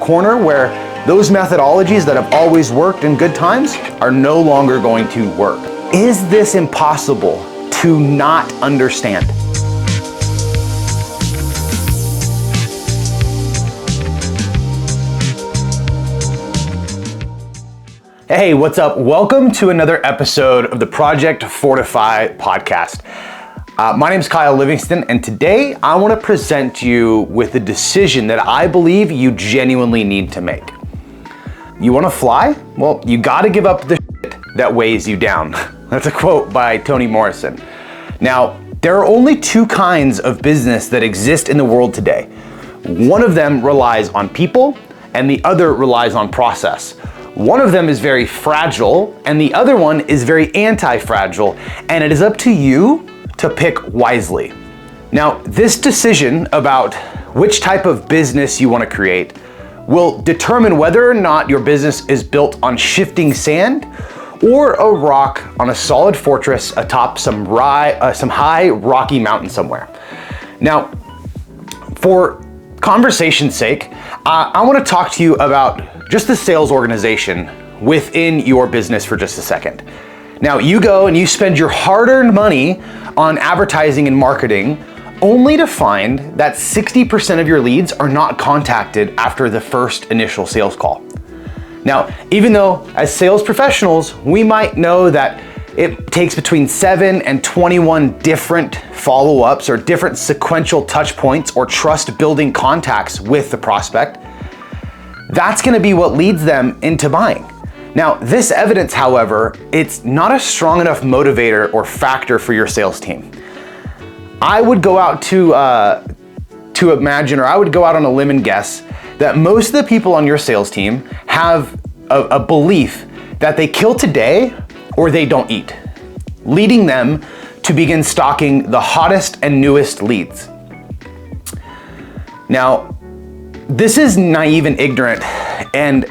corner where those methodologies that have always worked in good times are no longer going to work. Is this impossible to not understand? Hey, what's up? Welcome to another episode of the Project Fortify podcast. My name is Kyle Livingston, and today I want to present you with a decision that I believe you genuinely need to make. You want to fly? Well, you got to give up the shit that weighs you down. That's a quote by Toni Morrison. Now, there are only two kinds of business that exist in the world today. One of them relies on people, and the other relies on process. One of them is very fragile, and the other one is very anti-fragile, and it is up to you to pick wisely. Now, this decision about which type of business you want to create will determine whether or not your business is built on shifting sand or a rock on a solid fortress atop some high rocky mountain somewhere. Now, for conversation's sake, I want to talk to you about just the sales organization within your business for just a second. Now, you go and you spend your hard-earned money on advertising and marketing only to find that 60% of your leads are not contacted after the first initial sales call. Now, even though as sales professionals, we might know that it takes between 7 and 21 different follow-ups or different sequential touch points or trust building contacts with the prospect, that's gonna be what leads them into buying. Now, this evidence, however, it's not a strong enough motivator or factor for your sales team. I would go out to imagine, or I would go out on a limb and guess that most of the people on your sales team have a belief that they kill today or they don't eat, leading them to begin stalking the hottest and newest leads. Now, this is naive and ignorant, and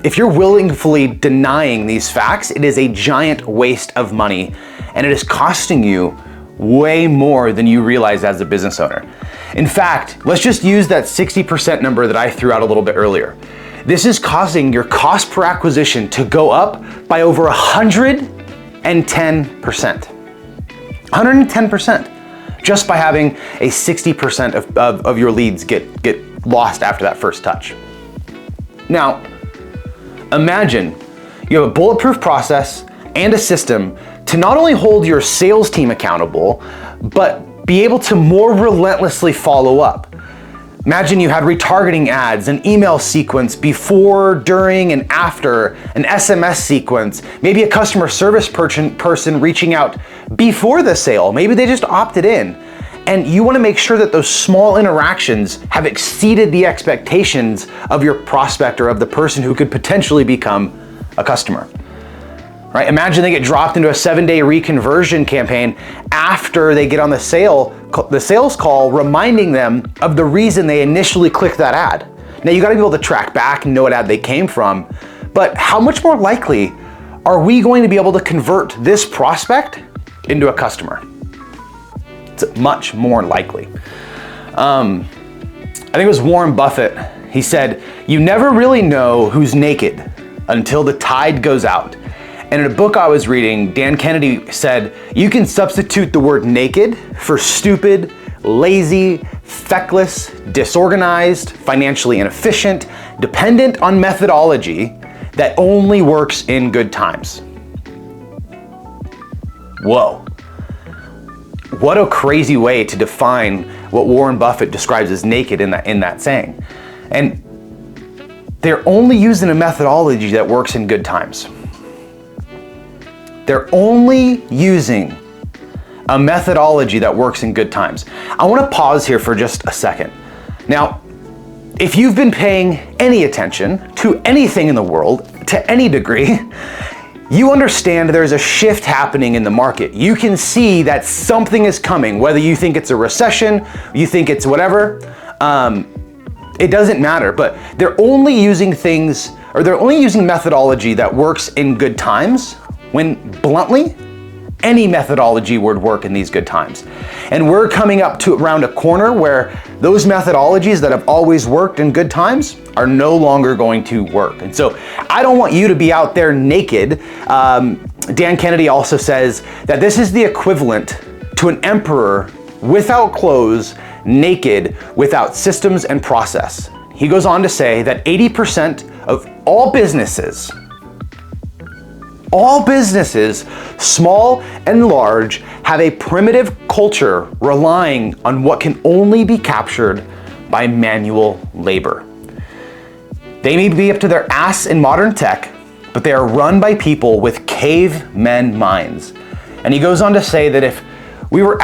if you're willfully denying these facts, it is a giant waste of money, and it is costing you way more than you realize as a business owner. In fact, let's just use that 60% number that I threw out a little bit earlier. This is causing your cost per acquisition to go up by over 110%. 110%, just by having a 60% of your leads get lost after that first touch. Now, imagine you have a bulletproof process and a system to not only hold your sales team accountable, but be able to more relentlessly follow up. Imagine you had retargeting ads, an email sequence before, during, and after, an SMS sequence, maybe a customer service person reaching out before the sale. Maybe they just opted in. And you want to make sure that those small interactions have exceeded the expectations of your prospect or of the person who could potentially become a customer. Right? Imagine they get dropped into a 7-day reconversion campaign after they get on the sales call, reminding them of the reason they initially clicked that ad. Now, you got to be able to track back and know what ad they came from, but how much more likely are we going to be able to convert this prospect into a customer? It's much more likely. I think it was Warren Buffett. He said, "You never really know who's naked until the tide goes out." And in a book I was reading, Dan Kennedy said, "You can substitute the word naked for stupid, lazy, feckless, disorganized, financially inefficient, dependent on methodology that only works in good times." Whoa. What a crazy way to define what Warren Buffett describes as naked in that saying. And they're only using a methodology that works in good times. They're only using a methodology that works in good times. I want to pause here for just a second. Now, if you've been paying any attention to anything in the world, to any degree, you understand there's a shift happening in the market. You can see that something is coming, whether you think it's a recession, you think it's whatever, it doesn't matter, but they're only using methodology that works in good times when, bluntly, any methodology would work in these good times. And we're coming up to around a corner where those methodologies that have always worked in good times are no longer going to work. And so I don't want you to be out there naked. Dan Kennedy also says that this is the equivalent to an emperor without clothes, naked, without systems and process. He goes on to say that 80% of all businesses, small and large, have a primitive culture relying on what can only be captured by manual labor. They may be up to their ass in modern tech, but they are run by people with cavemen minds. And he goes on to say that if we were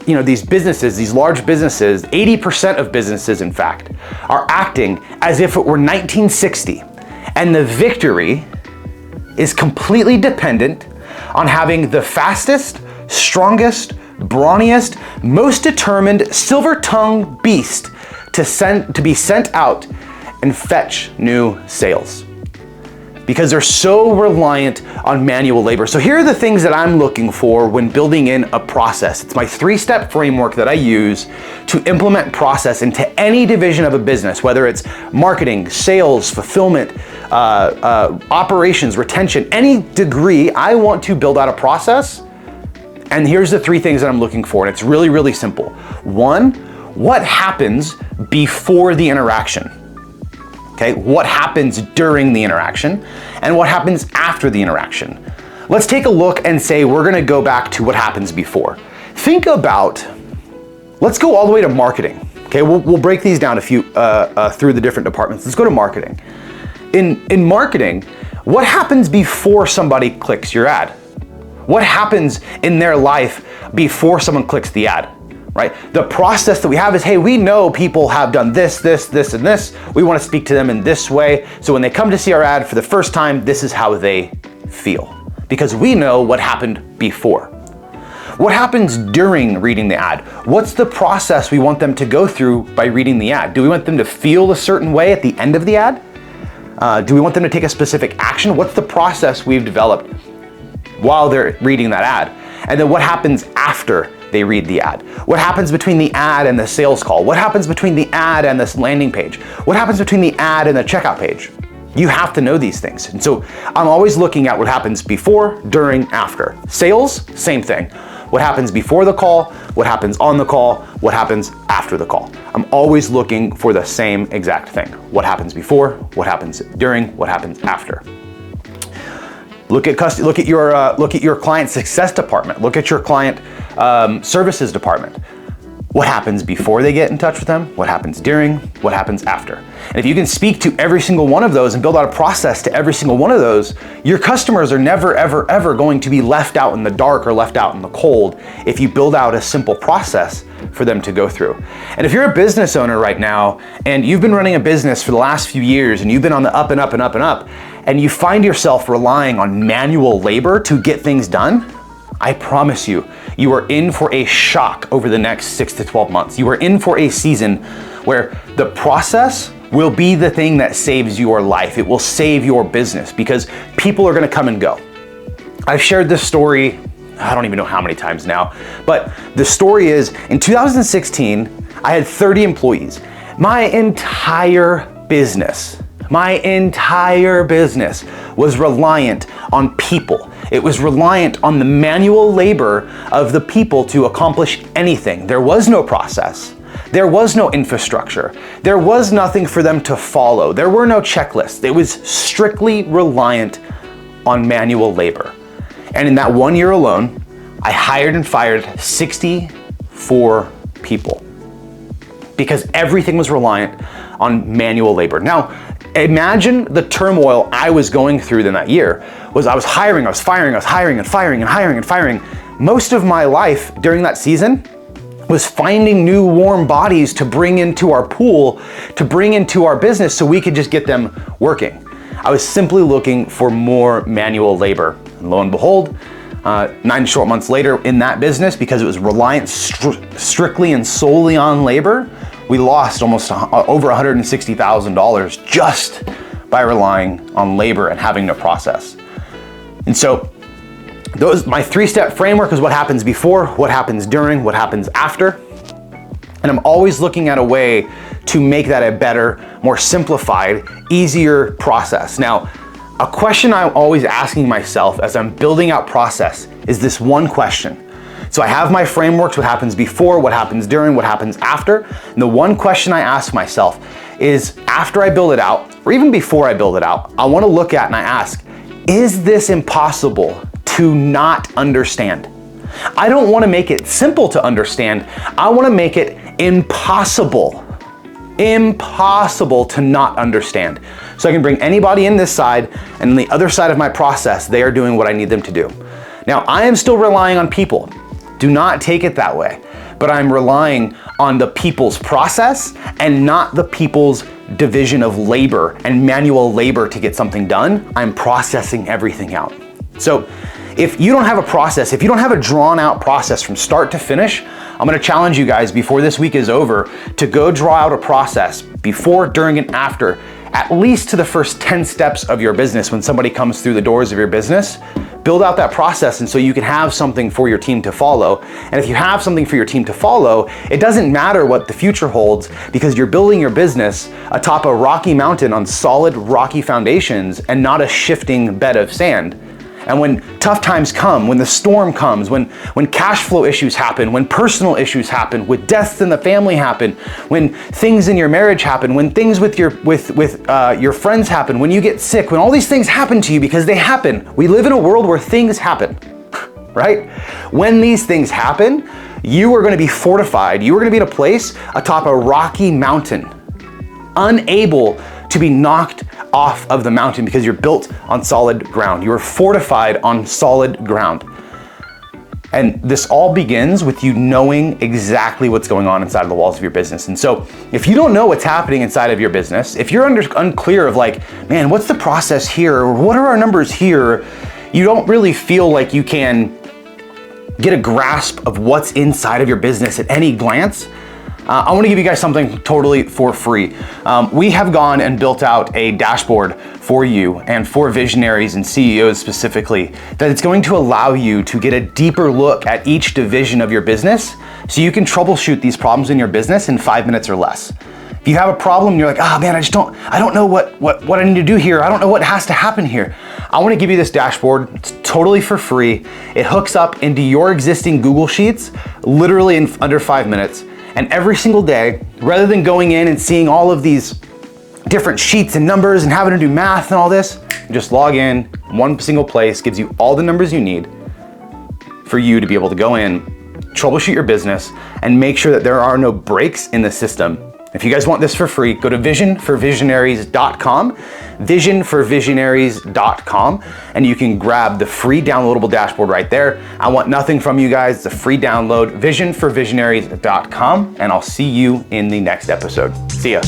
these businesses, these large businesses, 80% of businesses, in fact, are acting as if it were 1960, and the victory is completely dependent on having the fastest, strongest, brawniest, most determined, silver-tongued beast to be sent out and fetch new sales, because they're so reliant on manual labor. So here are the things that I'm looking for when building in a process. It's my 3-step framework that I use to implement process into any division of a business, whether it's marketing, sales, fulfillment, operations, retention, any degree. I want to build out a process. And here's the 3 things that I'm looking for. And it's really, really simple. 1, what happens before the interaction? Okay, what happens during the interaction, and what happens after the interaction? Let's take a look and say we're gonna go back to what happens before. Think about, let's go all the way to marketing. Okay, we'll break these down through the different departments. Let's go to marketing. In marketing, what happens before somebody clicks your ad? What happens in their life before someone clicks the ad? Right? The process that we have is, hey, we know people have done this, this, this, and this. We want to speak to them in this way. So when they come to see our ad for the first time, this is how they feel, because we know what happened before. What happens during reading the ad? What's the process we want them to go through by reading the ad? Do we want them to feel a certain way at the end of the ad? Do we want them to take a specific action? What's the process we've developed while they're reading that ad? And then what happens after they read the ad? What happens between the ad and the sales call? What happens between the ad and this landing page? What happens between the ad and the checkout page? You have to know these things. And so I'm always looking at what happens before, during, after. Sales, same thing. What happens before the call, what happens on the call, what happens after the call. I'm always looking for the same exact thing. What happens before, what happens during, what happens after. Look at your client success department. Look at your client services department. What happens before they get in touch with them? What happens during? What happens after? And if you can speak to every single one of those and build out a process to every single one of those, your customers are never, ever, ever going to be left out in the dark or left out in the cold if you build out a simple process for them to go through. And if you're a business owner right now and you've been running a business for the last few years and you've been on the up and up and up and up, and you find yourself relying on manual labor to get things done, I promise you, you are in for a shock over the next 6 to 12 months. You are in for a season where the process will be the thing that saves your life. It will save your business, because people are gonna come and go. I've shared this story, I don't even know how many times now, but the story is, in 2016, I had 30 employees. My entire business was reliant on people. It was reliant on the manual labor of the people to accomplish anything. There was no process. There was no infrastructure. There was nothing for them to follow. There were no checklists. It was strictly reliant on manual labor. And in that 1 year alone, I hired and fired 64 people, because everything was reliant on manual labor. Now, imagine the turmoil I was going through in that year. I was hiring, I was firing, I was hiring and firing and hiring and firing. Most of my life during that season was finding new warm bodies to bring into our pool, to bring into our business so we could just get them working. I was simply looking for more manual labor. And lo and behold, 9 short months later in that business, because it was reliant strictly and solely on labor, we lost almost over $160,000 just by relying on labor and having no process. And so my 3-step framework is what happens before, what happens during, what happens after. And I'm always looking at a way to make that a better, more simplified, easier process. Now, a question I'm always asking myself as I'm building out process is this one question. So I have my frameworks, what happens before, what happens during, what happens after. And the one question I ask myself is, after I build it out, or even before I build it out, I wanna look at and I ask, is this impossible to not understand? I don't wanna make it simple to understand. I wanna make it impossible to not understand. So I can bring anybody in this side, and on the other side of my process, they are doing what I need them to do. Now, I am still relying on people. Do not take it that way. But I'm relying on the people's process and not the people's division of labor and manual labor to get something done. I'm processing everything out. So if you don't have a process, if you don't have a drawn out process from start to finish, I'm gonna challenge you guys before this week is over to go draw out a process before, during, and after, at least to the first 10 steps of your business when somebody comes through the doors of your business. Build out that process, and so you can have something for your team to follow. And if you have something for your team to follow, it doesn't matter what the future holds, because you're building your business atop a rocky mountain on solid rocky foundations and not a shifting bed of sand. And when tough times come, when the storm comes, when cash flow issues happen, when personal issues happen, when deaths in the family happen, when things in your marriage happen, when things with your friends happen, when you get sick, when all these things happen to you, because they happen. We live in a world where things happen, right? When these things happen, you are gonna be fortified. You are gonna be in a place atop a rocky mountain, unable to be knocked off of the mountain because you're built on solid ground. You are fortified on solid ground. And this all begins with you knowing exactly what's going on inside of the walls of your business. And so if you don't know what's happening inside of your business, if you're unclear of like, man, what's the process here? Or what are our numbers here? You don't really feel like you can get a grasp of what's inside of your business at any glance. I want to give you guys something totally for free. We have gone and built out a dashboard for you and for visionaries and CEOs specifically, that it's going to allow you to get a deeper look at each division of your business so you can troubleshoot these problems in your business in 5 minutes or less. If you have a problem, you're like, oh man, I don't know what I need to do here. I don't know what has to happen here. I want to give you this dashboard. It's totally for free. It hooks up into your existing Google Sheets literally in under 5 minutes. And every single day, rather than going in and seeing all of these different sheets and numbers and having to do math and all this, just log in, one single place, gives you all the numbers you need for you to be able to go in, troubleshoot your business, and make sure that there are no breaks in the system. If you guys want this for free, go to visionforvisionaries.com, visionforvisionaries.com, and you can grab the free downloadable dashboard right there. I want nothing from you guys. It's a free download, visionforvisionaries.com, and I'll see you in the next episode. See ya.